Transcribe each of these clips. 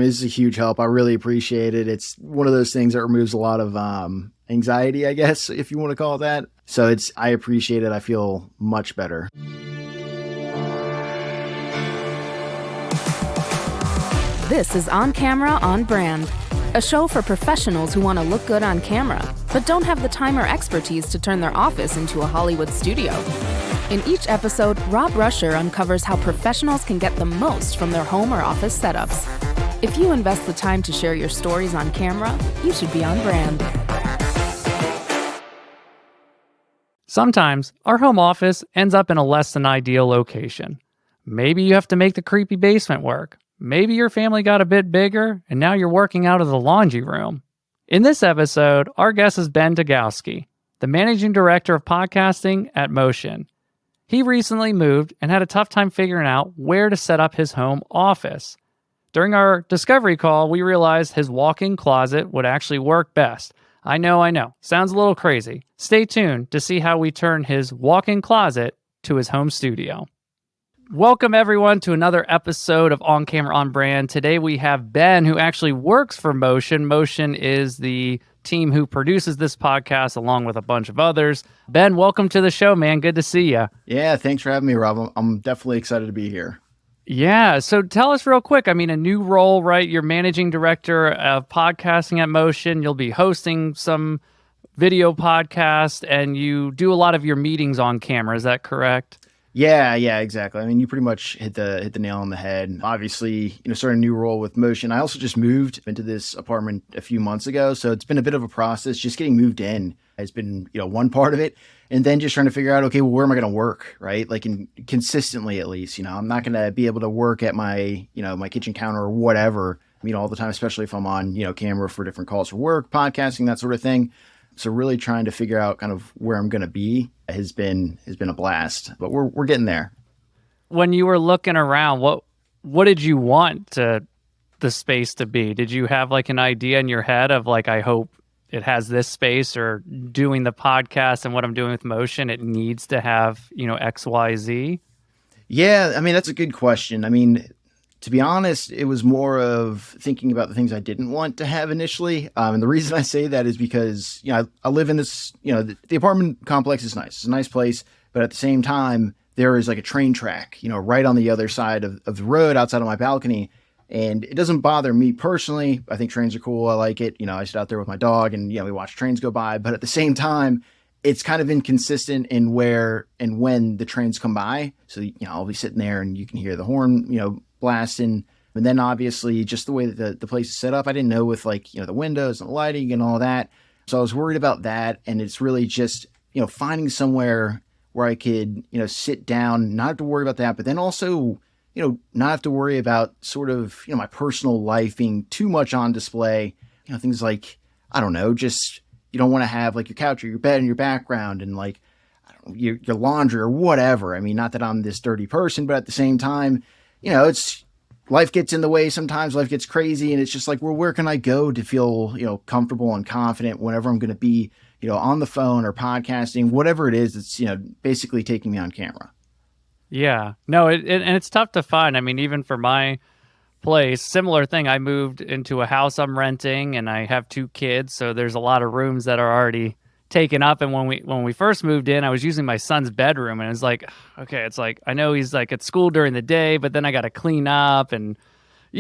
This is a huge help. I really appreciate it. It's one of those things that removes a lot of anxiety, I guess, if you want to call it that. So I appreciate it. I feel much better. This is On Camera, On Brand, a show for professionals who want to look good on camera, but don't have the time or expertise to turn their office into a Hollywood studio. In each episode, Rob Rusher uncovers how professionals can get the most from their home or office setups. If you invest the time to share your stories on camera, you should be on brand. Sometimes our home office ends up in a less than ideal location. Maybe you have to make the creepy basement work. Maybe your family got a bit bigger and now you're working out of the laundry room. In this episode, our guest is Ben Decowski, the managing director of podcasting at Motion. He recently moved and had a tough time figuring out where to set up his home office. During our discovery call, we realized his walk-in closet would actually work best. I know. Sounds a little crazy. Stay tuned to see how we turn his walk-in closet to his home studio. Welcome, everyone, to another episode of On Camera, On Brand. Today we have Ben, who actually works for Motion. Motion is the team who produces this podcast, along with a bunch of others. Ben, welcome to the show, man. Good to see you. Yeah, thanks for having me, Rob. I'm definitely excited to be here. Yeah, so tell us real quick. I mean, a new role, right? You're managing director of podcasting at Motion. You'll be hosting some video podcast, and you do a lot of your meetings on camera. Is that correct? Yeah, exactly. I mean, you pretty much hit the nail on the head. Obviously, starting a new role with Motion. I also just moved into this apartment a few months ago, so it's been a bit of a process. Just getting moved in has been, one part of it, and then just trying to figure out, okay, well, where am I going to work, right? Like, consistently at least. I'm not going to be able to work at my, my kitchen counter or whatever, all the time, especially if I'm on, camera for different calls for work, podcasting, that sort of thing. So really trying to figure out kind of where I'm going to be has been a blast, but we're getting there. When you were looking around, what did you want the space to be? Did you have like an idea in your head of like, I hope it has this space, or doing the podcast and what I'm doing with Motion, it needs to have, X, Y, Z? Yeah. That's a good question. To be honest, it was more of thinking about the things I didn't want to have initially. And the reason I say that is because, I live in this, the apartment complex is nice. It's a nice place. But at the same time, there is like a train track, right on the other side of the road outside of my balcony. And it doesn't bother me personally. I think trains are cool. I like it. I sit out there with my dog and, we watch trains go by. But at the same time, it's kind of inconsistent in where and when the trains come by. So, I'll be sitting there and you can hear the horn, blasting. And then obviously just the way that the place is set up, I didn't know with like, the windows and the lighting and all that. So I was worried about that. And it's really just, finding somewhere where I could, sit down, not have to worry about that, but then also, not have to worry about sort of, my personal life being too much on display. Things like, I don't know, just, you don't want to have like your couch or your bed in your background and like, I don't know, your laundry or whatever. Not that I'm this dirty person, but at the same time, it's life gets in the way. Sometimes life gets crazy and it's just like, well, where can I go to feel, comfortable and confident whenever I'm going to be, on the phone or podcasting, whatever it is, it's, basically taking me on camera. Yeah, no, and it's tough to find. Even for my place, similar thing. I moved into a house I'm renting and I have 2 kids. So there's a lot of rooms that are already taken up. And when we first moved in, I was using my son's bedroom and it's like, okay, it's like, I know he's like at school during the day, but then I got to clean up and,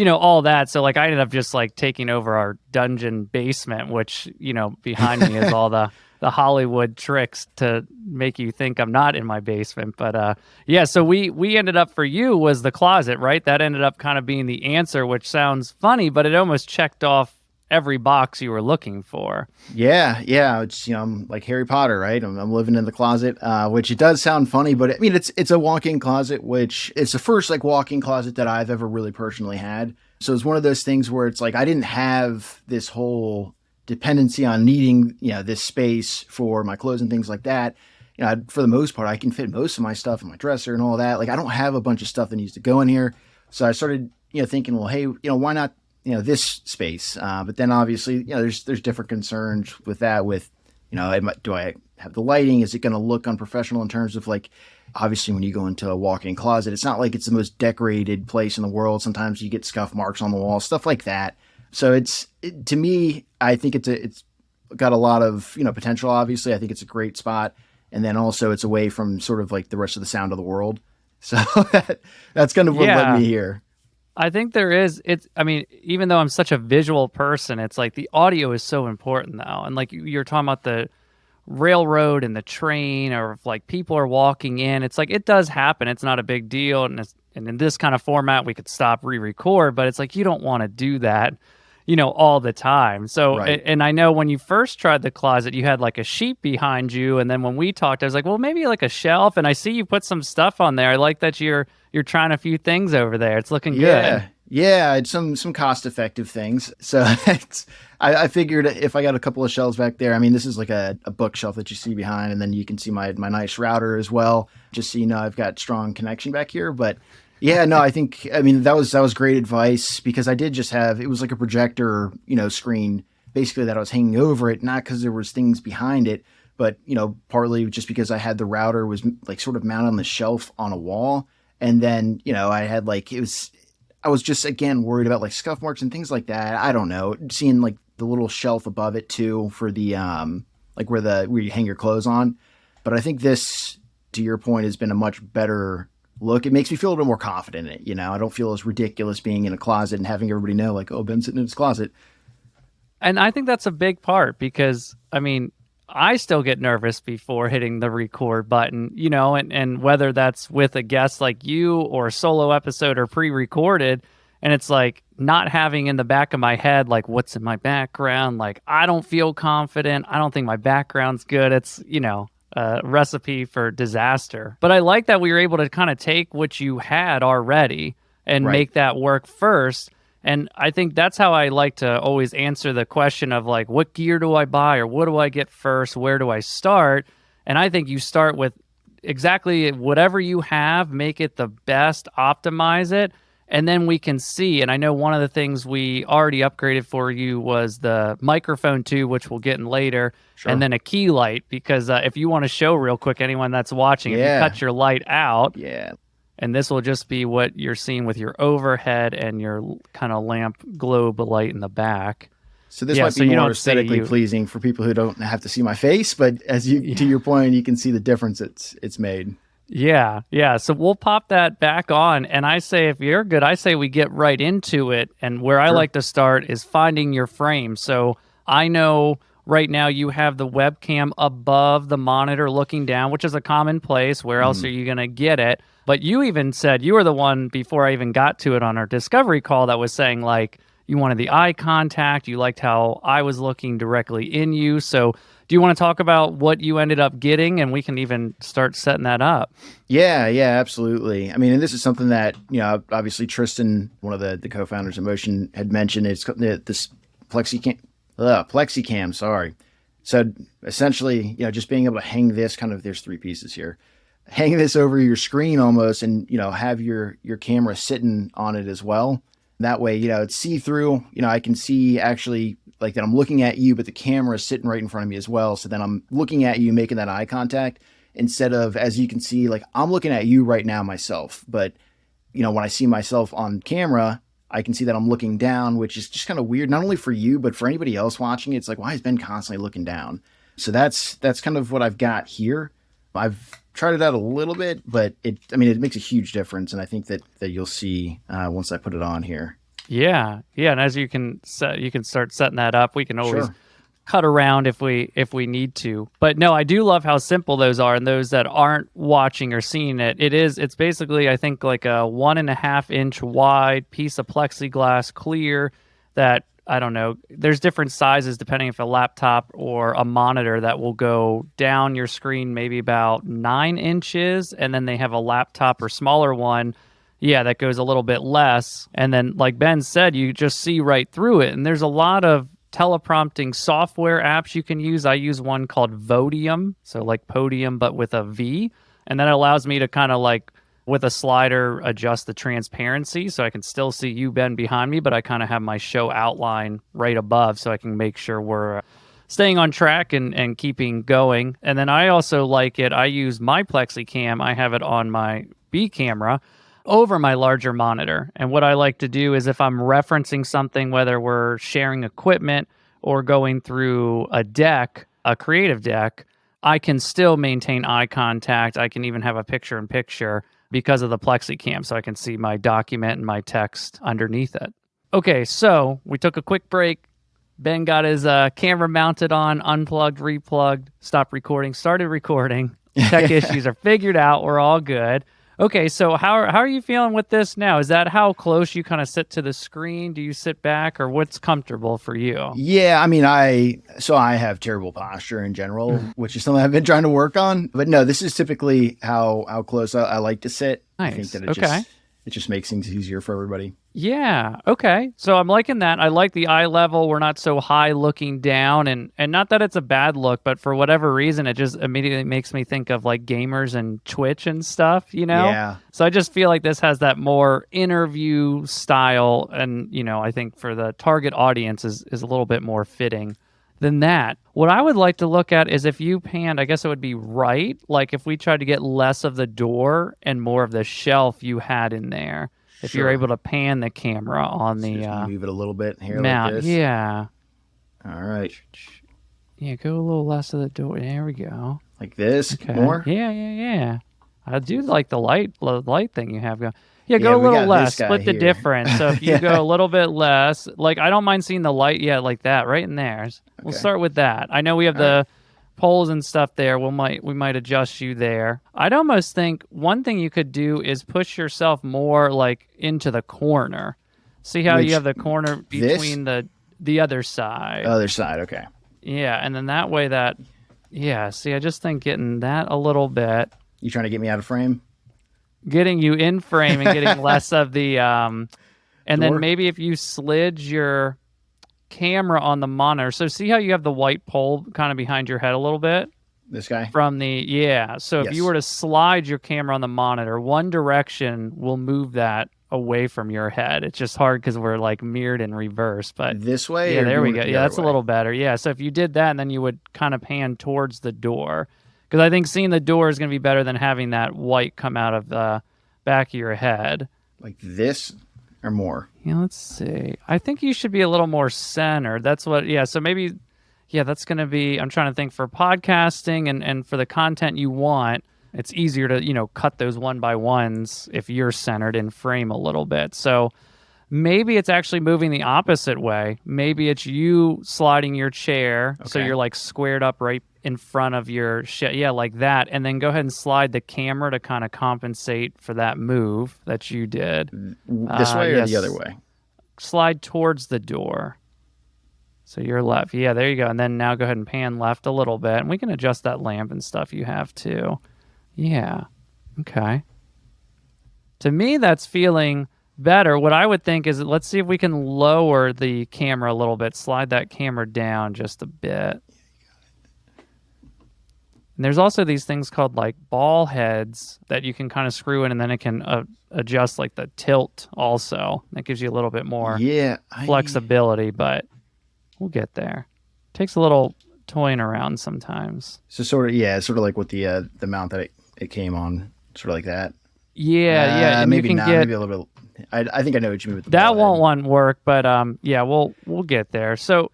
all that. So like I ended up just like taking over our dungeon basement, which, behind me is all the Hollywood tricks to make you think I'm not in my basement. But yeah, so we ended up, for you was the closet, right? That ended up kind of being the answer, which sounds funny, but it almost checked off every box you were looking for. Yeah. It's, I'm like Harry Potter, right? I'm living in the closet, which it does sound funny, but it's a walk-in closet, which it's the first like walk-in closet that I've ever really personally had. So it's one of those things where it's like, I didn't have this whole dependency on needing, this space for my clothes and things like that. For the most part, I can fit most of my stuff in my dresser and all that. Like I don't have a bunch of stuff that needs to go in here. So I started, thinking, well, hey, why not, this space. But then obviously, there's different concerns with that with, do I have the lighting? Is it going to look unprofessional in terms of like, obviously when you go into a walk-in closet, it's not like it's the most decorated place in the world. Sometimes you get scuff marks on the wall, stuff like that. So to me, I think it's got a lot of, potential. Obviously, I think it's a great spot. And then also it's away from sort of like the rest of the sound of the world. So that's kind of what led me here. I think there is, even though I'm such a visual person, it's like the audio is so important though. And like you're talking about the railroad and the train, or if like people are walking in, it's like, it does happen. It's not a big deal. And in this kind of format, we could stop, re-record, but it's like, you don't want to do that, all the time. So, right. And I know when you first tried the closet, you had like a sheet behind you. And then when we talked, I was like, well, maybe like a shelf. And I see you put some stuff on there. I like that you're trying a few things over there. It's looking good. Yeah, it's some cost-effective things. So I figured if I got a couple of shelves back there, I mean, this is like a bookshelf that you see behind, and then you can see my nice router as well, just so I've got strong connection back here. But yeah, no, that was great advice, because I did just have, it was like a projector, screen basically that I was hanging over it, not because there was things behind it, but, partly just because I had the router was like sort of mounted on the shelf on a wall. And then, I had I was just, again, worried about like scuff marks and things like that. I don't know, seeing like the little shelf above it too for the, like where you hang your clothes on. But I think this, to your point, has been a much better look. It makes me feel a little bit more confident in it. I don't feel as ridiculous being in a closet and having everybody know like, oh, Ben's sitting in his closet. And I think that's a big part, because I still get nervous before hitting the record button, and whether that's with a guest like you or a solo episode or pre-recorded, and it's like not having in the back of my head, like, what's in my background? Like, I don't feel confident. I don't think my background's good. It's, a recipe for disaster. But I like that we were able to kind of take what you had already and make that work first. And I think that's how I like to always answer the question of like, what gear do I buy, or what do I get first? Where do I start? And I think you start with exactly whatever you have, make it the best, optimize it, and then we can see. And I know one of the things we already upgraded for you was the microphone too, which we'll get in later, and then a key light, because if you want to show real quick, anyone that's watching, if you cut your light out, and this will just be what you're seeing with your overhead and your kind of lamp globe light in the back. So this might be more aesthetically pleasing for people who don't have to see my face, but to your point, you can see the difference it's made. Yeah. So we'll pop that back on, and I say, if you're good, I say we get right into it. And where I like to start is finding your frame. So I know right now you have the webcam above the monitor looking down, which is a common place. Where else are you going to get it? But you even said, you were the one before I even got to it on our discovery call that was saying like you wanted the eye contact. You liked how I was looking directly in you. So do you want to talk about what you ended up getting, and we can even start setting that up? Yeah, absolutely. And this is something that, obviously Tristan, one of the co-founders of Motion, had mentioned. It's this Plexicam, sorry. So essentially, just being able to hang this there's three pieces here. Hang this over your screen almost, and, have your camera sitting on it as well. That way, it's see-through. I can see actually like that I'm looking at you, but the camera is sitting right in front of me as well. So then I'm looking at you, making that eye contact, instead of, as you can see, like I'm looking at you right now myself. But, when I see myself on camera, I can see that I'm looking down, which is just kind of weird, not only for you, but for anybody else watching it. It's like, why is Ben constantly looking down? So that's kind of what I've got here. I've tried it out a little bit, but it makes a huge difference. And I think that you'll see once I put it on here. Yeah. And as you can start setting that up. We can always cut around if we need to. But no, I do love how simple those are. And those that aren't watching or seeing it, it's basically, I think, like a 1.5 inch wide piece of plexiglass clear that, I don't know, there's different sizes depending if a laptop or a monitor that will go down your screen maybe about 9 inches. And then they have a laptop or smaller one, that goes a little bit less. And then, like Ben said, you just see right through it. And there's a lot of teleprompting software apps you can use. I use one called Vodium, so like podium, but with a V. And that allows me to kind of like, with a slider, adjust the transparency so I can still see you, Ben, behind me, but I kind of have my show outline right above so I can make sure we're staying on track and keeping going. And then I also like it. I use my PlexiCam. I have it on my B camera over my larger monitor. And what I like to do is if I'm referencing something, whether we're sharing equipment or going through a deck, a creative deck, I can still maintain eye contact. I can even have a picture in picture because of the PlexiCam, so I can see my document and my text underneath it. Okay, so we took a quick break. Ben got his camera mounted on, unplugged, replugged, stopped recording, started recording. Tech issues are figured out. We're all good. Okay, so how are you feeling with this now? Is that how close you kind of sit to the screen? Do you sit back, or what's comfortable for you? Yeah, I mean, I have terrible posture in general, which is something I've been trying to work on. But no, this is typically how close I like to sit. Nice. I think that it just makes things easier for everybody. Yeah. Okay. So I'm liking that. I like the eye level. We're not so high looking down, and not that it's a bad look, but for whatever reason, it just immediately makes me think of like gamers and Twitch and stuff, you know? Yeah. So I just feel like this has that more interview style, and I think for the target audience is a little bit more fitting than that. What I would like to look at is if you panned, I guess it would be right, like if we tried to get less of the door and more of the shelf you had in there. If you're able to pan the camera on the just move it a little bit here mount. like this. Yeah. All right. Yeah, go a little less of the door. There we go. Like this? Okay. More? Yeah. I do like the light thing you have going. Yeah, go a little less. Split the difference. So if you go a little bit less, like I don't mind seeing the light, like that, right in there. We'll start with that. I know we have the poles and stuff there. We might adjust you there. I'd almost think one thing you could do is push yourself more like into the corner. See how you have the corner between the other side. Other side, okay. Yeah, and then that way see, I just think getting that a little bit. You trying to get me out of frame? Getting you in frame and getting less of the and then maybe if you slid your camera on the monitor. So see how you have the white pole kind of behind your head a little bit? This guy? From so if you were to slide your camera on the monitor, one direction will move that away from your head. It's just hard because we're like mirrored in reverse. But this way? Yeah, there we go. Yeah, that's a little better. Yeah, so if you did that, and then you would kind of pan towards the door. Because I think seeing the door is going to be better than having that white come out of the back of your head. Like this or more? Yeah, let's see. I think you should be a little more centered. That's what, so maybe, that's going to be, I'm trying to think for podcasting and for the content you want, it's easier to, cut those one by ones if you're centered in frame a little bit. So maybe it's actually moving the opposite way. Maybe it's you sliding your chair so you're like squared up right in front of your like that, and then go ahead and slide the camera to kind of compensate for that move that you did. This way or the other way? Slide towards the door. So you're left. Yeah, there you go. And then now go ahead and pan left a little bit, and we can adjust that lamp and stuff you have too. Yeah. Okay. To me, that's feeling better. What I would think is let's see if we can lower the camera a little bit, slide that camera down just a bit. And there's also these things called like ball heads that you can kind of screw in, and then it can adjust like the tilt also. That gives you a little bit more flexibility, but we'll get there. Takes a little toying around sometimes. So sort of like with the mount that it came on, sort of like that. Yeah, and maybe you can not. Maybe a little bit. I think I know what you mean with the that ball won't work, but we'll get there. So.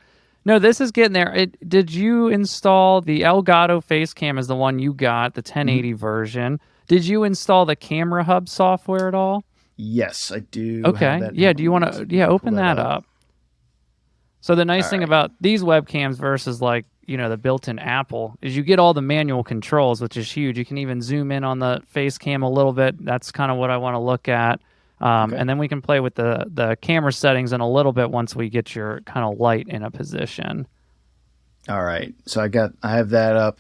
No, this is getting there. Did you install the Elgato Facecam is the one you got, the 1080 version. Did you install the Camera Hub software at all? Yes, I do. Okay. Yeah, do you want to open that up? So the nice thing about these webcams versus like, the built-in Apple is you get all the manual controls, which is huge. You can even zoom in on the Facecam a little bit. That's kind of what I want to look at. And then we can play with the camera settings in a little bit once we get your kind of light in a position. All right. So I have that up.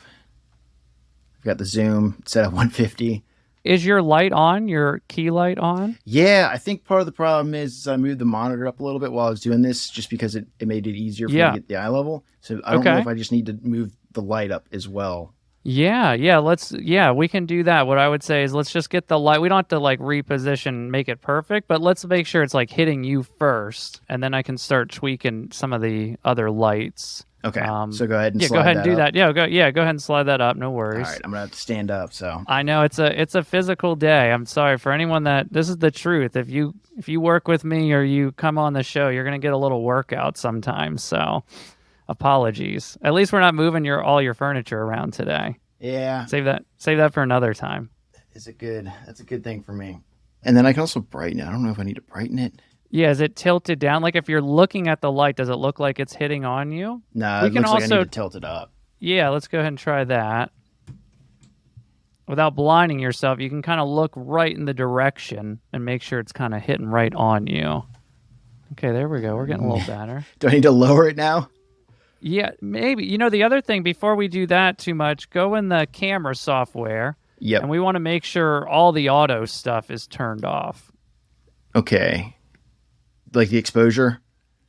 I've got the zoom set at 150. Is your light on, your key light on? Yeah, I think part of the problem is I moved the monitor up a little bit while I was doing this just because it made it easier for me to get the eye level. So I don't know if I just need to move the light up as well. Yeah, we can do that. What I would say is let's just get the light. We don't have to like reposition, make it perfect, but let's make sure it's like hitting you first, and then I can start tweaking some of the other lights. Okay. So go ahead and yeah, slide go ahead and that do up. that. Go ahead and slide that up. No All worries. right. I'm going to have to stand up. So I know it's a physical day. I'm sorry for anyone that this is the truth. If you work with me or you come on the show, you're gonna get a little workout sometimes. So apologies. At least we're not moving all your furniture around today. yeah, Save that for another time. that's a good thing for me. And then I can also brighten it. I don't know if I need to brighten it. Yeah, is it tilted down? Like if you're looking at the light, does it look like it's hitting on you? No, We it can looks like I also- need to tilt it up. Yeah, let's go ahead and try that. Without blinding yourself, you can kind of look right in the direction and make sure it's kind of hitting right on you. Okay, there we go. We're getting a little better. Do I need to lower it now? Yeah, maybe. You know, the other thing, before we do that too much, go in the camera software, Yep. and we want to make sure all the auto stuff is turned off. Okay. Like the exposure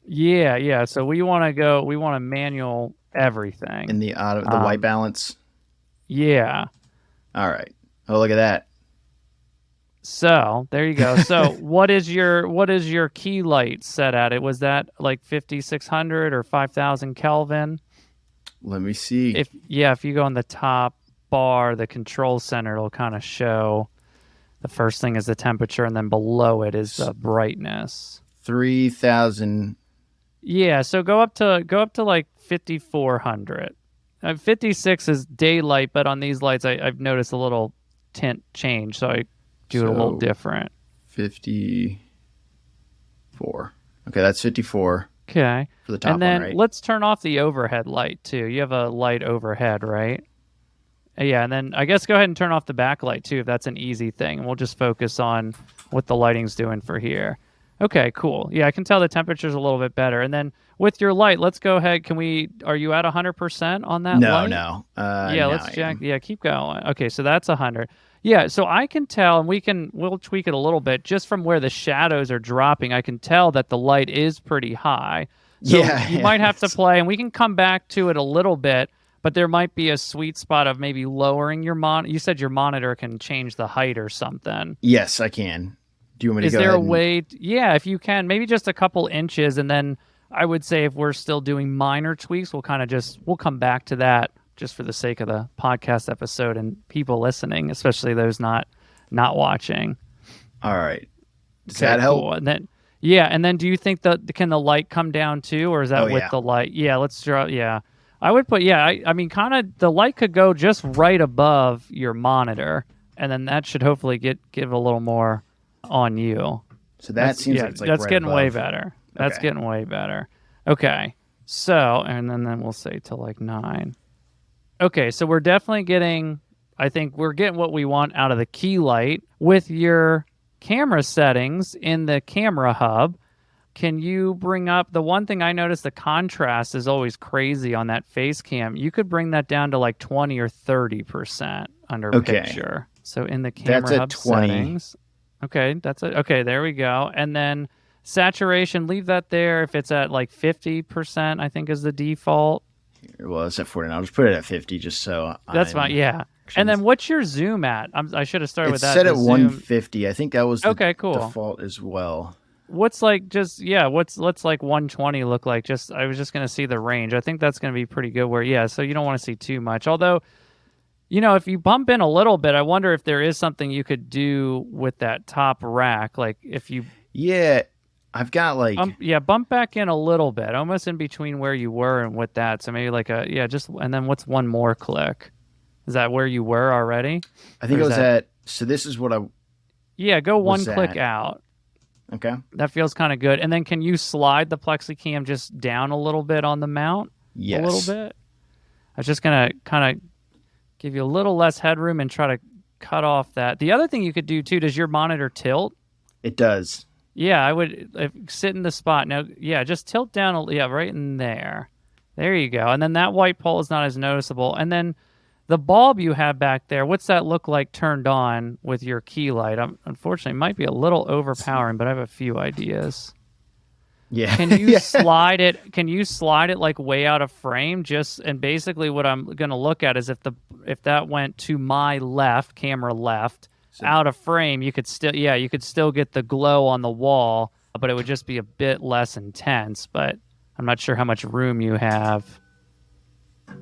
Yeah. So we want to manual everything. and the white balance. Yeah. All right. Oh, look at that. So there you go. So what is your key light set at? Was that like 5600 or 5000 Kelvin? Let me see. If you go on the top bar, the control center, it'll kind of show. The first thing is the temperature, and then below it is the brightness. 3,000. Yeah, so go up to like 5400. 56 is daylight, but on these lights, I've noticed a little tint change, so I do it a little different. 54. Okay, that's 54 Okay. for the top And then one, right? let's turn off the overhead light too. You have a light overhead, right? Yeah, and then I guess go ahead and turn off the backlight too if that's an easy thing. And we'll just focus on what the lighting's doing for here. Okay, cool. Yeah, I can tell the temperature's a little bit better. And then with your light, let's go ahead. Are you at 100% on that light? No. Yeah, let's check. Yeah, keep going. Okay, so that's 100. Yeah, so I can tell, and we'll tweak it a little bit just from where the shadows are dropping. I can tell that the light is pretty high. So you might have to play, and we can come back to it a little bit, but there might be a sweet spot of maybe lowering your monitor. You said your monitor can change the height or something. Yes, I can. Do you want me to Is go there ahead a and- way? Yeah, if you can, maybe just a couple inches, and then I would say if we're still doing minor tweaks, we'll come back to that just for the sake of the podcast episode and people listening, especially those not watching. All right. Does Okay, that help? cool. And then do you think can the light come down too, or is that with the light? Yeah, let's draw. Yeah, I would put. Yeah, I mean, kind of the light could go just right above your monitor, and then that should hopefully give a little more on you. So seems like it's like that's right getting way above. better. That's Okay. getting way better. Okay, so and then we'll say to like 9. Okay, so we're definitely getting. I think we're getting what we want out of the key light with your camera settings in the camera hub. Can you bring up the one thing I noticed? The contrast is always crazy on that face cam. You could bring that down to like 20 or 30% under picture. So in the camera That's at hub 20. settings. Okay, okay, there we go. And then saturation, leave that there. If it's at like 50%, I think is the default. Well, it's at 40. I'll just put it at 50 just so That's fine. Yeah. And then what's your zoom at? I should have started with It's that. set The at zoom. 150. I think that was the Okay, cool. default as well. What's like what's like 120 look like? I was just gonna see the range. I think that's gonna be pretty good. So you don't want to see too much. Although, if you bump in a little bit, I wonder if there is something you could do with that top rack. Like if you I've got like bump back in a little bit, almost in between where you were and with that. So maybe like and then what's one more click? Is that where you were already? I think Or it is was that- at. So this is what I. Go one was click at? out. Okay. That feels kind of good. And then can you slide the plexicam just down a little bit on the mount? Yes. A little bit? I was just going to kind of give you a little less headroom and try to cut off that. The other thing you could do too, does your monitor tilt? It does. Yeah, I would sit in the spot. Now, just tilt down, right in there. There you go. And then that white pole is not as noticeable. And then the bulb you have back there, what's that look like turned on with your key light? Unfortunately, it might be a little overpowering, but I have a few ideas. Yeah. Can you Yeah. slide it? Can you slide it like way out of frame? And basically what I'm gonna look at is if that went to my left, camera left, So, out of frame, you could still get the glow on the wall, but it would just be a bit less intense. But I'm not sure how much room you have. is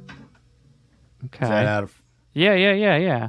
that Okay. out of? Yeah.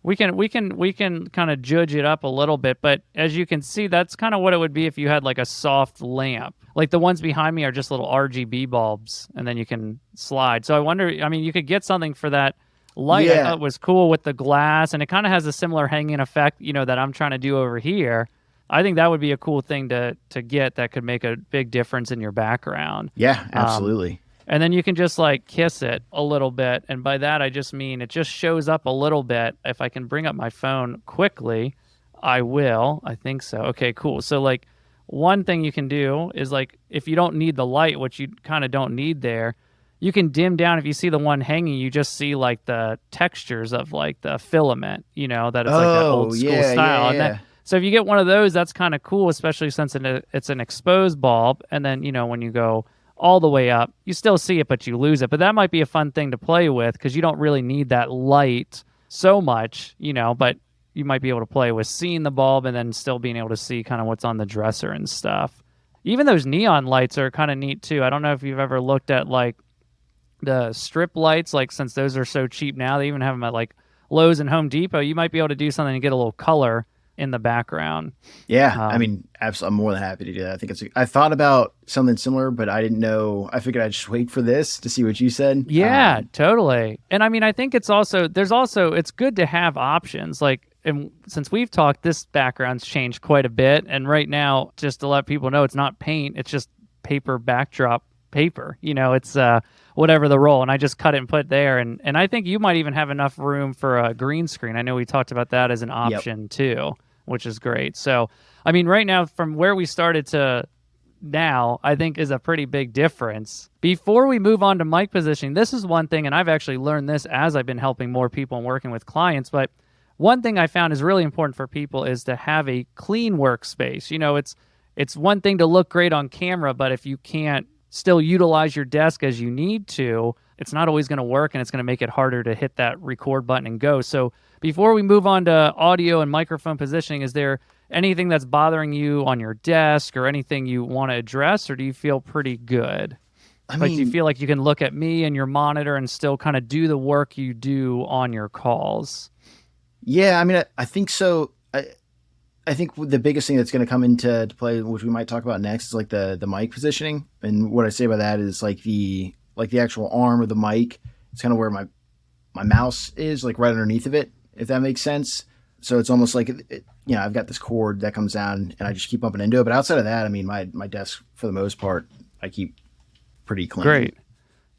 We can kind of judge it up a little bit, but as you can see, that's kind of what it would be if you had like a soft lamp. Like the ones behind me are just little RGB bulbs, and then you can slide. So I wonder, I mean, you could get something for that light. I Yeah. thought was cool with the glass, and it kind of has a similar hanging effect, that I'm trying to do over here. I think that would be a cool thing to get that could make a big difference in your background. Yeah. Um, Absolutely. and then you can just like kiss it a little bit. And by that, I just mean it just shows up a little bit. If I can bring up my phone quickly, I will. I think so. Okay, cool. So, like, one thing you can do is like, if you don't need the light, which you kind of don't need there, you can dim down. If you see the one hanging, you just see like the textures of like the filament, that it's like that old Oh, school yeah. Yeah. style. And then, Yeah. so if you get one of those, that's kind of cool, especially since it's an exposed bulb. And then, when you go all the way up, you still see it, but you lose it. But that might be a fun thing to play with because you don't really need that light so much, but you might be able to play with seeing the bulb and then still being able to see kind of what's on the dresser and stuff. Even those neon lights are kind of neat too. I don't know if you've ever looked at like the strip lights, like since those are so cheap now, they even have them at like Lowe's and Home Depot. You might be able to do something to get a little color in the background. Yeah, I Um, mean, absolutely, I'm more than happy to do that. I think I thought about something similar, but I didn't know. I figured I'd just wait for this to see what you said. Yeah, totally. And I mean, I think it's good to have options. Like, and since we've talked, this background's changed quite a bit. And right now, just to let people know, it's not paint, it's just paper backdrop paper. It's whatever the roll. And I just cut it and put it there. And I think you might even have enough room for a green screen. I know we talked about that as an Yep. option too, which is great. So, I mean, right now, from where we started to now, I think is a pretty big difference. Before we move on to mic positioning, this is one thing, and I've actually learned this as I've been helping more people and working with clients, but one thing I found is really important for people is to have a clean workspace. It's one thing to look great on camera, but if you can't still utilize your desk as you need to, it's not always going to work, and it's going to make it harder to hit that record button and go. So before we move on to audio and microphone positioning, is there anything that's bothering you on your desk or anything you want to address, or do you feel pretty good? I Like, do you mean, feel like you can look at me and your monitor and still kind of do the work you do on your calls? yeah, I mean, I think so. I think the biggest thing that's going to come into play, which we might talk about next, is like the mic positioning. And what I say by that is like the actual arm of the mic. It's kind of where my mouse is, like right underneath of it, if that makes sense. So it's almost like I've got this cord that comes down, and I just keep bumping into it. But outside of that, I mean, my desk for the most part, I keep pretty clean. Great.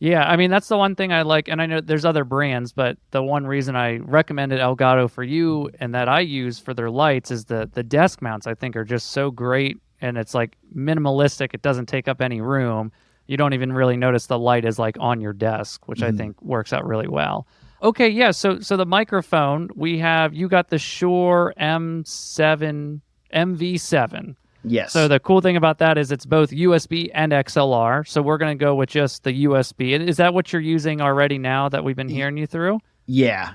Yeah, I mean, that's the one thing I like, and I know there's other brands, but the one reason I recommended Elgato for you and that I use for their lights is the desk mounts, I think, are just so great, and it's like minimalistic. It doesn't take up any room. You don't even really notice the light is like on your desk, which I think works out really well. Okay, yeah, so the microphone, you got the Shure MV7. Yes. So the cool thing about that is it's both USB and XLR. So we're going to go with just the USB. Is that what you're using already now that we've been hearing you through? Yeah.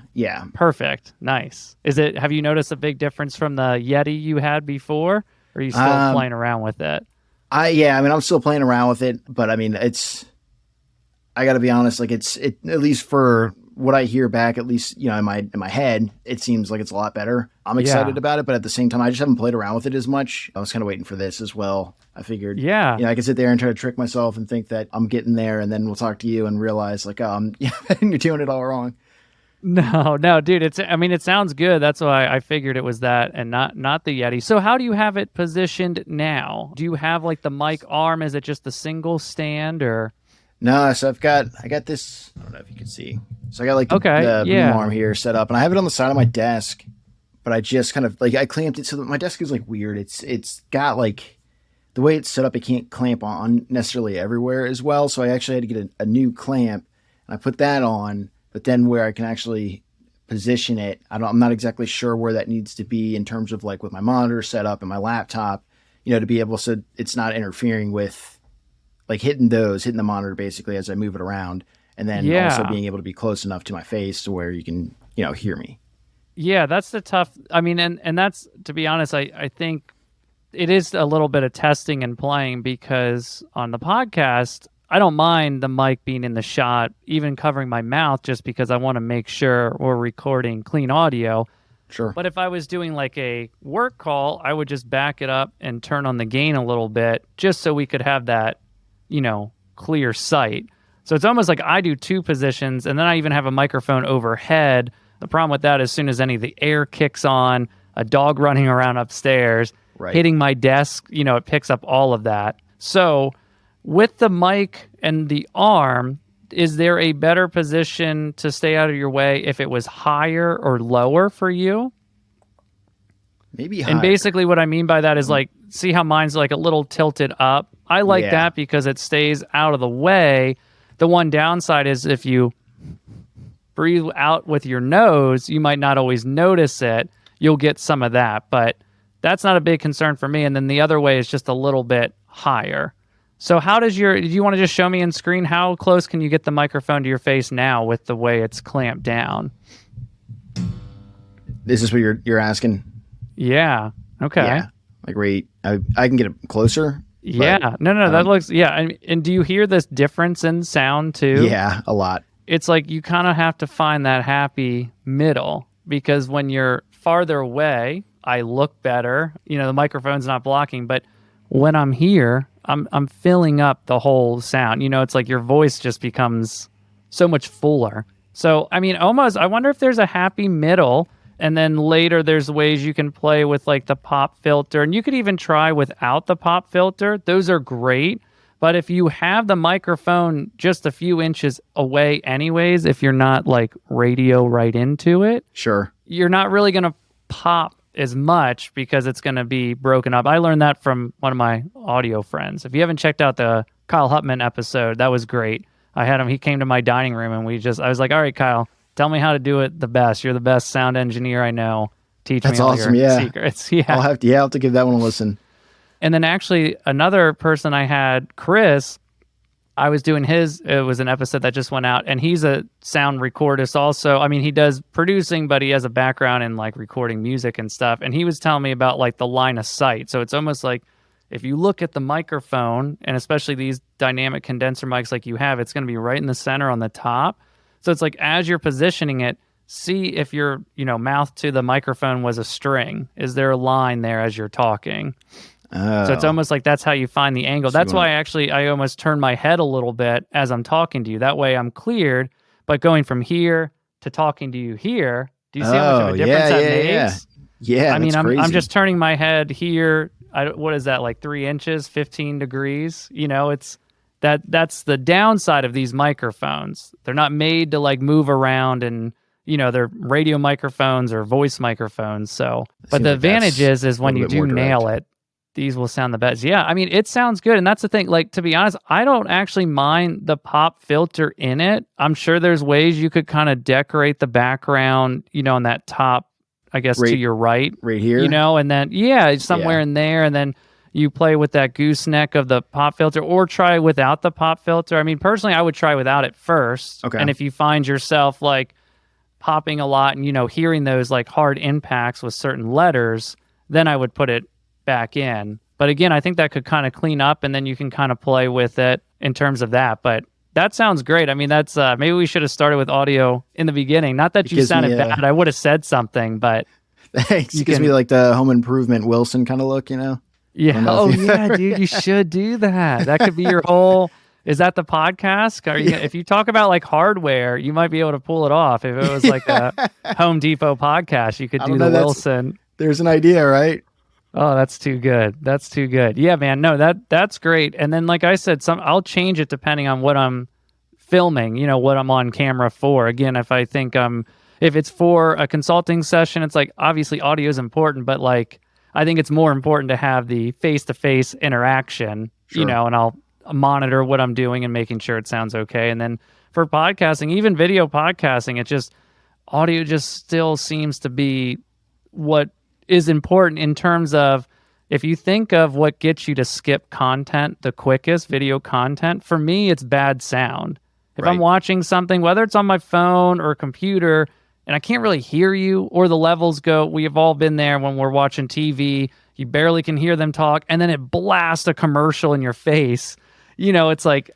Perfect. Nice. Have you noticed a big difference from the Yeti you had before? Or are you still playing around with it? I mean, I'm still playing around with it, but I mean, I got to be honest, like at least for what I hear back, at least, in my head, it seems like it's a lot better. I'm excited about it, but at the same time, I just haven't played around with it as much. I was kind of waiting for this as well. I figured, I could sit there and try to trick myself and think that I'm getting there, and then we'll talk to you and realize like, you're doing it all wrong. No, dude, it sounds good. That's why I figured it was that and not the Yeti. So how do you have it positioned now? Do you have like the mic arm? Is it just the single stand or? No, so I got this, I don't know if you can see. So I got like the boom arm here set up, and I have it on the side of my desk, but I just kind of like, I clamped it so that my desk is like weird. It's got like, the way it's set up, it can't clamp on necessarily everywhere as well. So I actually had to get a new clamp, and I put that on, but then where I can actually position it, I'm not exactly sure where that needs to be in terms of like with my monitor set up and my laptop. to be able so it's not interfering with like hitting the monitor basically as I move it around, and then also Yeah. being able to be close enough to my face to where you can, hear me. Yeah, that's the tough. I mean, and that's, to be honest, I think it is a little bit of testing and playing, because on the podcast, I don't mind the mic being in the shot, even covering my mouth, just because I want to make sure we're recording clean audio. Sure. But if I was doing like a work call, I would just back it up and turn on the gain a little bit, just so we could have that, clear sight. So it's almost like I do two positions, and then I even have a microphone overhead. The problem with that, as soon as any of the air kicks on, a dog running around upstairs, Right. hitting my desk, it picks up all of that. So with the mic and the arm, is there a better position to stay out of your way if it was higher or lower for you? Maybe higher. And basically what I mean by that is, like, see how mine's like a little tilted up? I like that because it stays out of the way. The one downside is if you breathe out with your nose, you might not always notice it. You'll get some of that, but that's not a big concern for me. And then the other way is just a little bit higher. So do you want to just show me in screen, how close can you get the microphone to your face now with the way it's clamped down? Is this what you're asking? Yeah. Okay. Yeah. Like right, I can get it closer. Yeah. No, that looks, yeah. And do you hear this difference in sound too? Yeah, a lot. It's like you kind of have to find that happy middle, because when you're farther away, I look better. The microphone's not blocking, but when I'm here, I'm filling up the whole sound. It's like your voice just becomes so much fuller. So, I mean, almost, I wonder if there's a happy middle, and then later there's ways you can play with like the pop filter, and you could even try without the pop filter. Those are great. But if you have the microphone just a few inches away anyways, if you're not like radio right into it, Sure. you're not really going to pop as much because it's going to be broken up. I learned that from one of my audio friends. If you haven't checked out the Kyle Hutman episode, that was great. I had him, he came to my dining room, and I was like, all right, Kyle, tell me how to do it the best. You're the best sound engineer I know. Teach That's me all awesome. your Yeah. secrets. Yeah. I'll have to give that one a listen. And then actually another person I had, Chris, I was doing it was an episode that just went out, and he's a sound recordist also. I mean, he does producing, but he has a background in like recording music and stuff. And he was telling me about like the line of sight. So it's almost like if you look at the microphone, and especially these dynamic condenser mics like you have, it's going to be right in the center on the top. So it's like as you're positioning it, see if your, mouth to the microphone was a string. Is there a line there as you're talking? Oh. So it's almost like that's how you find the angle. So That's why I almost turn my head a little bit as I'm talking to you. That way I'm cleared, but going from here to talking to you here, do you see how much of a difference that makes? Yeah, I mean, that's crazy. I'm just turning my head here. What is that, like 3 inches, 15 degrees? It's that's the downside of these microphones. They're not made to like move around, and they're radio microphones or voice microphones. So, but the advantage is when you do nail it, these will sound the best. Yeah, I mean, it sounds good. And that's the thing. Like, to be honest, I don't actually mind the pop filter in it. I'm sure there's ways you could kind of decorate the background, on that top, I guess, to your right. Right here? And then, somewhere in there. And then you play with that gooseneck of the pop filter, or try without the pop filter. I mean, personally, I would try without it first. Okay. And if you find yourself, like, popping a lot and, hearing those, like, hard impacts with certain letters, then I would put it back in. But again, I think that could kind of clean up, and then you can kind of play with it in terms of that. But that sounds great. I mean, that's maybe we should have started with audio in the beginning. Not that you sounded bad. I would have said something, but thanks. It gives me like the Home Improvement Wilson kind of look, Yeah. Oh yeah, dude, you should do that. That could be your whole. Is that the podcast? If you talk about like hardware, you might be able to pull it off. If it was like a Home Depot podcast, you could do the Wilson. There's an idea, right? Oh, that's too good. That's too good. Yeah, man. No, that's great. And then, like I said, I'll change it depending on what I'm filming, what I'm on camera for. Again, if I think if it's for a consulting session, it's like, obviously audio is important, but like, I think it's more important to have the face-to-face interaction, Sure. And I'll monitor what I'm doing and making sure it sounds okay. And then for podcasting, even video podcasting, audio just still seems to be what is important in terms of if you think of what gets you to skip content the quickest, video content, for me, it's bad sound. If I'm Right. watching something, whether it's on my phone or computer, and I can't really hear you, or the levels go, we have all been there when we're watching TV, you barely can hear them talk, and then it blasts a commercial in your face. It's like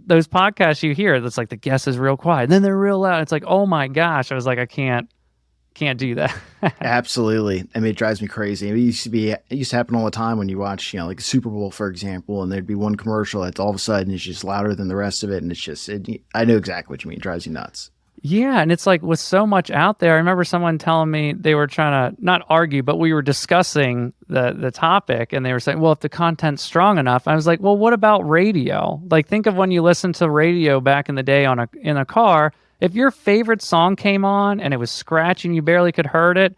those podcasts you hear, that's like the guest is real quiet, and then they're real loud. It's like, oh my gosh. I was like, I can't do that. Absolutely. I mean, it drives me crazy. It used to happen all the time when you watch, like the Super Bowl, for example, and there'd be one commercial that's all of a sudden it's just louder than the rest of it. And it's just, I know exactly what you mean. It drives you nuts. Yeah, and it's like with so much out there, I remember someone telling me they were trying to not argue, but we were discussing the topic, and they were saying, well, if the content's strong enough, I was like, well, what about radio? Like, think of when you listened to radio back in the day in a car. If your favorite song came on and it was scratchy and you barely could heard it,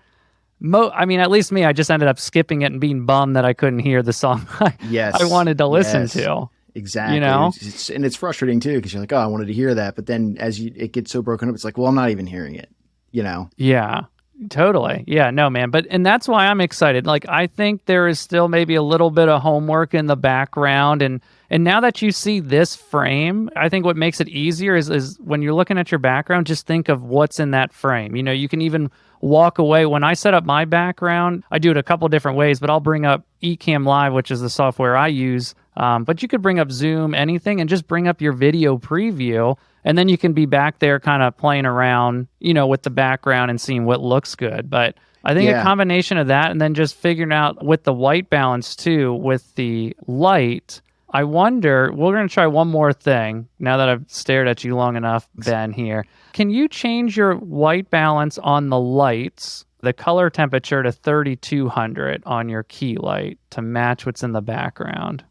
at least me, I just ended up skipping it and being bummed that I couldn't hear the song Yes. I wanted to listen to. Exactly. And it's frustrating too, because you're like, oh, I wanted to hear that. But then it gets so broken up, it's like, well, I'm not even hearing it, Yeah, totally. Yeah, no, man. And that's why I'm excited. Like, I think there is still maybe a little bit of homework in the background. And now that you see this frame, I think what makes it easier is when you're looking at your background, just think of what's in that frame. You can even walk away. When I set up my background, I do it a couple different ways, but I'll bring up Ecamm Live, which is the software I use. But you could bring up Zoom, anything, and just bring up your video preview. And then you can be back there kind of playing around, with the background and seeing what looks good. But I think a combination of that and then just figuring out with the white balance too, with the light, I wonder, we're going to try one more thing now that I've stared at you long enough, Ben, here. Can you change your white balance on the lights, the color temperature to 3200 on your key light to match what's in the background?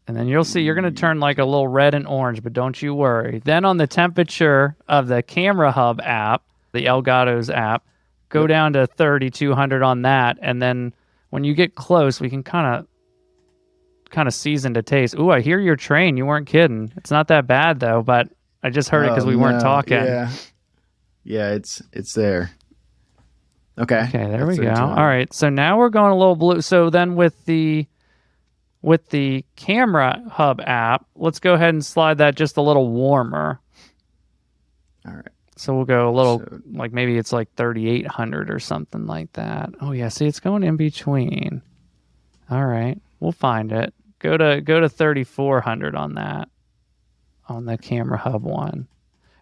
And then you'll see you're going to turn like a little red and orange, but don't you worry. Then on the temperature of the Camera Hub app, the Elgato's app, go down to 3200 on that. And then when you get close, we can kind of season to taste. Ooh, I hear your train. You weren't kidding. It's not that bad though, but I just heard it because we weren't talking. Yeah, it's there. Okay, there we go. All right, so now we're going a little blue. So then with the Camera Hub app, let's go ahead and slide that just a little warmer. All right. So we'll go a little, like maybe it's like 3,800 or something like that. Oh yeah, see, it's going in between. All right, we'll find it. Go to 3,400 on that, on the Camera Hub one.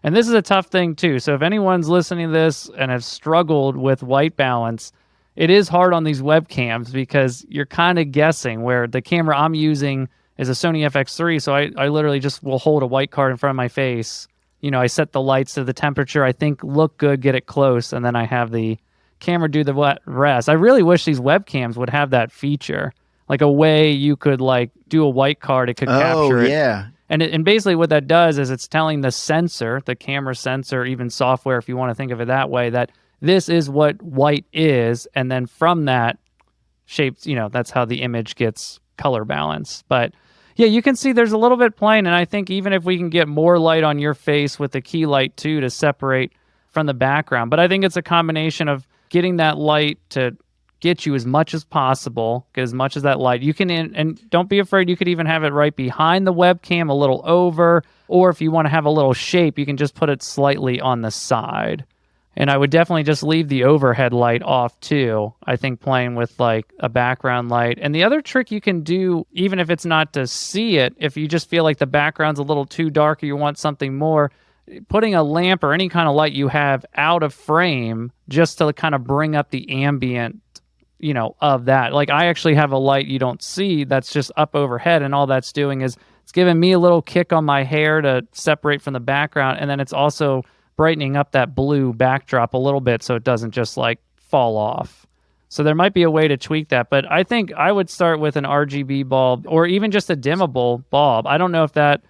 And this is a tough thing too. So if anyone's listening to this and has struggled with white balance, it is hard on these webcams because you're kind of guessing. Where the camera I'm using is a Sony FX3, so I literally just will hold a white card in front of my face. I set the lights to the temperature I think look good, get it close, and then I have the camera do the rest. I really wish these webcams would have that feature, like a way you could like do a white card, it could capture it. Yeah. And basically what that does is it's telling the sensor, the camera sensor, even software, if you want to think of it that way, that this is what white is, and then from that shapes, that's how the image gets color balance. But yeah, you can see there's a little bit plain, and I think even if we can get more light on your face with the key light too to separate from the background, but I think it's a combination of getting that light to get you as much as possible, get as much as that light. You can, and don't be afraid, you could even have it right behind the webcam, a little over, or if you want to have a little shape, you can just put it slightly on the side. And I would definitely just leave the overhead light off too. I think playing with like a background light. And the other trick you can do, even if it's not to see it, if you just feel like the background's a little too dark or you want something more, putting a lamp or any kind of light you have out of frame just to kind of bring up the ambient, of that. Like I actually have a light you don't see that's just up overhead, and all that's doing is it's giving me a little kick on my hair to separate from the background, and then it's also brightening up that blue backdrop a little bit so it doesn't just like fall off. So there might be a way to tweak that, but I think I would start with an RGB bulb or even just a dimmable bulb. I don't know if that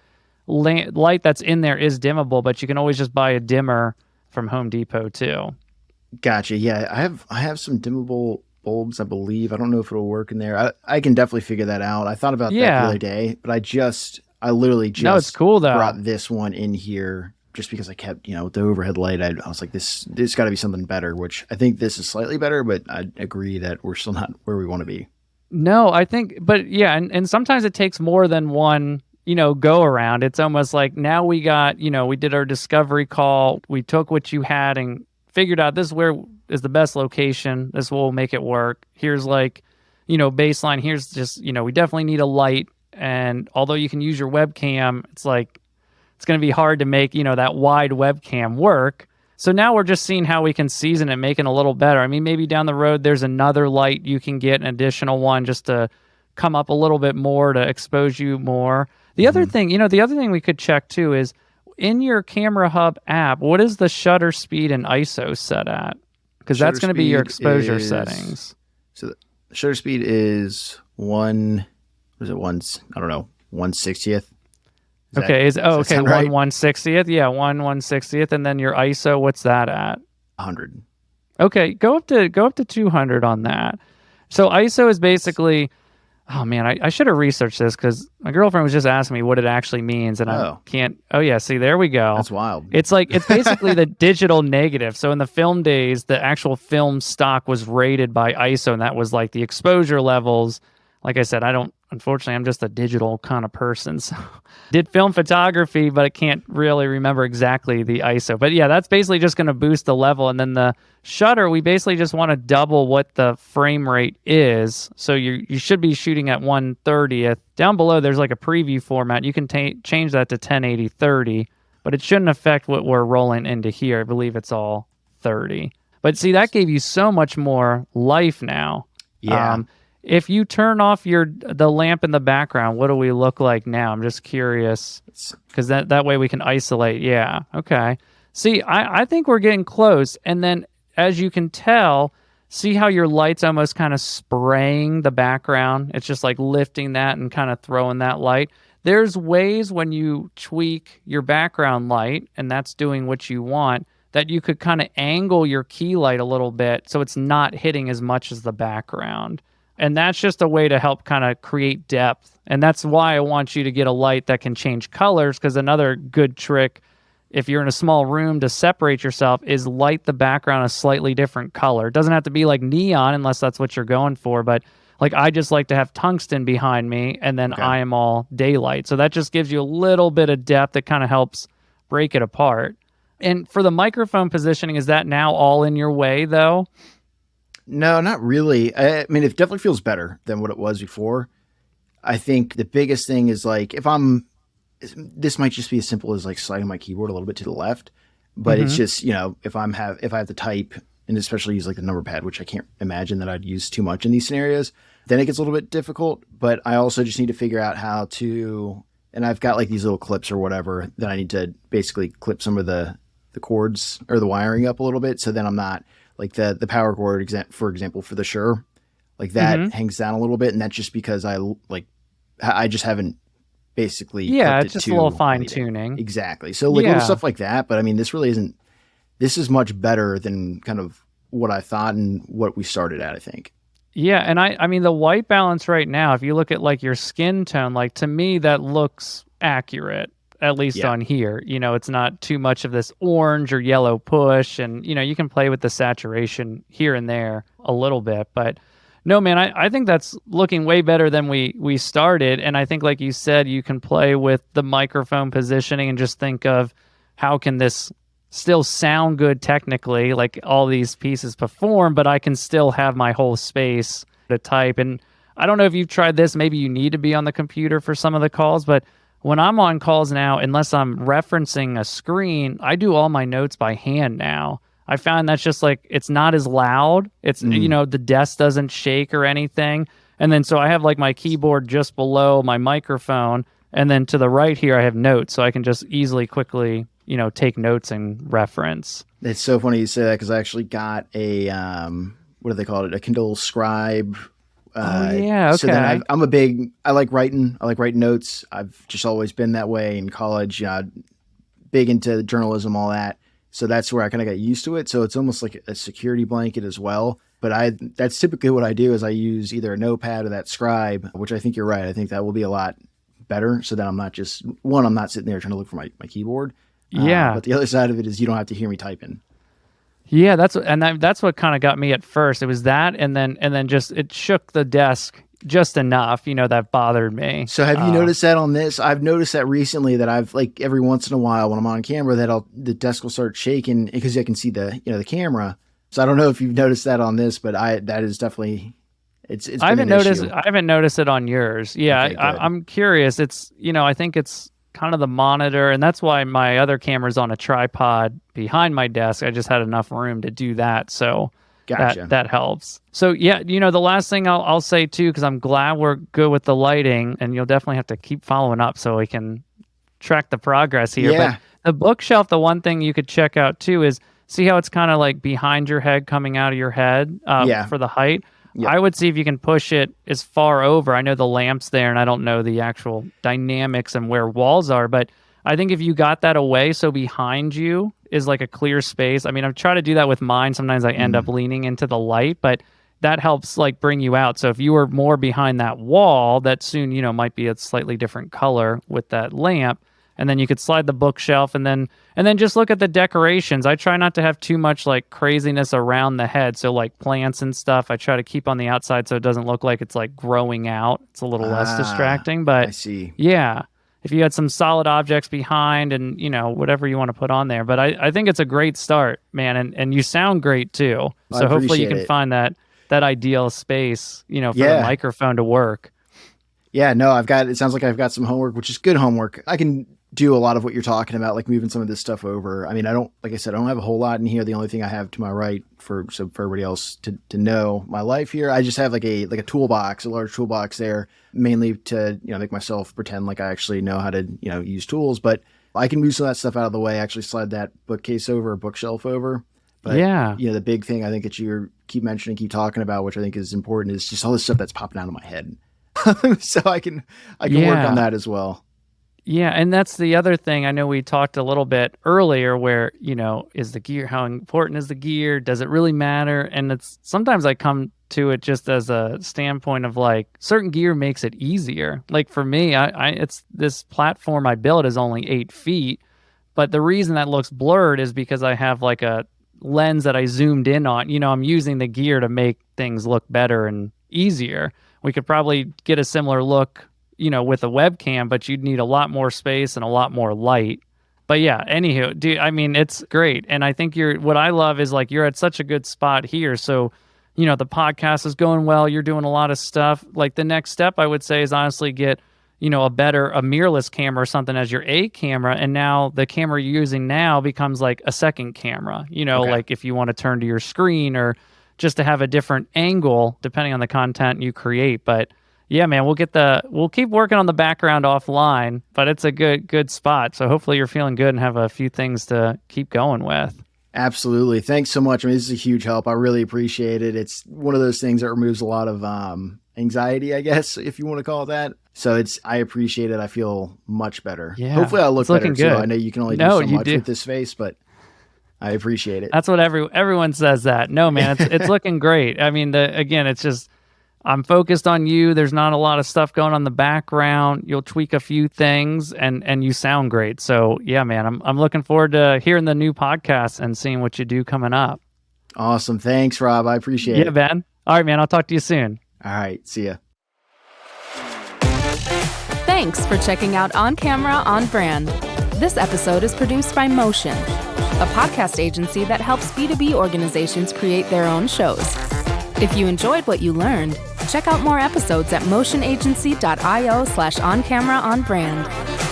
light that's in there is dimmable, but you can always just buy a dimmer from Home Depot too. Gotcha. Yeah, I have some dimmable bulbs, I believe. I don't know if it'll work in there. I can definitely figure that out. I thought about that the other day, but I literally just no, it's cool though. Brought this one in here just because I kept, with the overhead light, I was like, this got to be something better, which I think this is slightly better, but I agree that we're still not where we want to be. No, I think, but yeah, and sometimes it takes more than one, go around. It's almost like now we got, we did our discovery call. We took what you had and figured out this is where is the best location. This will make it work. Here's like, baseline. Here's just, we definitely need a light. And although you can use your webcam, it's like, it's going to be hard to make, that wide webcam work. So now we're just seeing how we can season it, make it a little better. I mean, maybe down the road, there's another light you can get, an additional one just to come up a little bit more to expose you more. The other thing, the other thing we could check too is in your Camera Hub app, what is the shutter speed and ISO set at? Because that's going to be your exposure settings. So the shutter speed is one, what is it, I don't know, 1/60th. Okay, okay, right? 1/60th? Yeah, 1/160th. And then your ISO, what's that at? 100. Okay, go up to 200 on that. So ISO is basically, oh man, I should have researched this because my girlfriend was just asking me what it actually means, and I can't. Oh yeah, see, there we go. That's wild. It's basically the digital negative. So in the film days, the actual film stock was rated by ISO, and that was like the exposure levels. Like I said, unfortunately, I'm just a digital kind of person. So did film photography, but I can't really remember exactly the ISO. But yeah, that's basically just going to boost the level. And then the shutter, we basically just want to double what the frame rate is. So you should be shooting at 1/30th. Down below, there's like a preview format. You can change that to 1080/30, but it shouldn't affect what we're rolling into here. I believe it's all 30. But see, that gave you so much more life now. Yeah. If you turn off the lamp in the background, what do we look like now? I'm just curious because that way we can isolate. Yeah. Okay. See, I think we're getting close. And then as you can tell, see how your light's almost kind of spraying the background. It's just like lifting that and kind of throwing that light. There's ways when you tweak your background light, and that's doing what you want, that you could kind of angle your key light a little bit so it's not hitting as much as the background. And that's just a way to help kind of create depth. And that's why I want you to get a light that can change colors, because another good trick, if you're in a small room to separate yourself, is light the background a slightly different color. It doesn't have to be like neon unless that's what you're going for, but like I just like to have tungsten behind me, and then I am all daylight. So that just gives you a little bit of depth that kind of helps break it apart. And for the microphone positioning, is that now all in your way though? No, not really. I mean, it definitely feels better than what it was before. I think the biggest thing is like this might just be as simple as like sliding my keyboard a little bit to the left, but it's just, if I have to type and especially use like the number pad, which I can't imagine that I'd use too much in these scenarios, then it gets a little bit difficult. But I also just need to figure out how to, and I've got like these little clips or whatever that I need to basically clip some of the cords or the wiring up a little bit. So then I'm not, like the power cord, for example, for the Shure, like that hangs down a little bit, and that's just because I just haven't basically it's just a little fine tuning. Exactly. So like little stuff like that, but I mean, this really isn't. This is much better than kind of what I thought and what we started at, I think. Yeah, and I mean the white balance right now, if you look at like your skin tone, like to me that looks accurate. At least on here, it's not too much of this orange or yellow push, and you can play with the saturation here and there a little bit, but no, man, I think that's looking way better than we started. And I think, like you said, you can play with the microphone positioning and just think of how can this still sound good technically, like all these pieces perform, but I can still have my whole space to type. And I don't know if you've tried this, maybe you need to be on the computer for some of the calls, but when I'm on calls now, unless I'm referencing a screen, I do all my notes by hand now. I found that's just like, it's not as loud. It's, the desk doesn't shake or anything. And then so I have like my keyboard just below my microphone. And then to the right here, I have notes. So I can just easily, quickly, take notes and reference. It's so funny you say that because I actually got a, what do they call it? A Kindle Scribe. Okay. So then I like writing. I like writing notes. I've just always been that way in college. Big into journalism, all that. So that's where I kind of got used to it. So it's almost like a security blanket as well. But that's typically what I do is I use either a notepad or that Scribe, which I think you're right. I think that will be a lot better. So that I'm not just, I'm not sitting there trying to look for my keyboard. But the other side of it is you don't have to hear me typing. Yeah, that's what kind of got me at first. It was that, and then just it shook the desk just enough, that bothered me. So have you noticed that on this? I've noticed that recently that I've like every once in a while when I'm on camera that the desk will start shaking because I can see the camera. So I don't know if you've noticed that on this, but that is definitely it's I haven't been an noticed issue. I haven't noticed it on yours. Yeah, Okay, good. I'm curious. It's I think it's kind of the monitor, and that's why my other camera's on a tripod behind my desk. I just had enough room to do that, so Gotcha. that helps. So yeah, the last thing I'll say too, because I'm glad we're good with the lighting, and you'll definitely have to keep following up so we can track the progress here. Yeah. But the bookshelf, the one thing you could check out too is see how it's kind of like behind your head, coming out of your head for the height. Yep. I would see if you can push it as far over. I know the lamp's there, and I don't know the actual dynamics and where walls are, but I think if you got that away, so behind you is like a clear space. I mean, I've tried to do that with mine. Sometimes I end up leaning into the light, but that helps like bring you out. So if you were more behind that wall, that soon, might be a slightly different color with that lamp. And then you could slide the bookshelf and then just look at the decorations. I try not to have too much like craziness around the head. So like plants and stuff, I try to keep on the outside so it doesn't look like it's like growing out. It's a little less distracting, but I see. Yeah. If you had some solid objects behind and, whatever you want to put on there. But I think it's a great start, man. And you sound great too. So hopefully you can find that ideal space, for the microphone to work. Yeah, no, it sounds like I've got some homework, which is good homework. I can do a lot of what you're talking about, like moving some of this stuff over. I mean, like I said, I don't have a whole lot in here. The only thing I have to my right for everybody else to know my life here, I just have like a toolbox, a large toolbox there, mainly to, make myself pretend like I actually know how to, use tools, but I can move some of that stuff out of the way, actually slide that bookcase over, or bookshelf over. But, the big thing I think that you keep mentioning, keep talking about, which I think is important, is just all this stuff that's popping out of my head. So I can work on that as well. Yeah, and that's the other thing. I know we talked a little bit earlier where, is the gear, how important is the gear? Does it really matter? And it's sometimes I come to it just as a standpoint of like certain gear makes it easier. Like for me, it's this platform I built is only 8 feet, but the reason that looks blurred is because I have like a lens that I zoomed in on. I'm using the gear to make things look better and easier. We could probably get a similar look with a webcam, but you'd need a lot more space and a lot more light. But yeah, anywho, it's great. And I think what I love is like, you're at such a good spot here. So, the podcast is going well. You're doing a lot of stuff. Like the next step I would say is honestly get, a mirrorless camera or something as your A camera. And now the camera you're using now becomes like a second camera, like if you want to turn to your screen or just to have a different angle depending on the content you create. But yeah, man, we'll keep working on the background offline, but it's a good spot. So hopefully you're feeling good and have a few things to keep going with. Absolutely. Thanks so much. I mean, this is a huge help. I really appreciate it. It's one of those things that removes a lot of anxiety, I guess, if you want to call it that. So I appreciate it. I feel much better. Yeah, hopefully I'll look better too. Good. I know you can only do so much with this face, but I appreciate it. That's what everyone says that. No, man, it's looking great. I mean, it's just, I'm focused on you. There's not a lot of stuff going on in the background. You'll tweak a few things and you sound great. So yeah, man, I'm looking forward to hearing the new podcast and seeing what you do coming up. Awesome. Thanks, Rob. I appreciate it. Yeah, Ben. All right, man. I'll talk to you soon. All right. See ya. Thanks for checking out On Camera, On Brand. This episode is produced by Motion, a podcast agency that helps B2B organizations create their own shows. If you enjoyed what you learned, check out more episodes at motionagency.io/oncameraonbrand.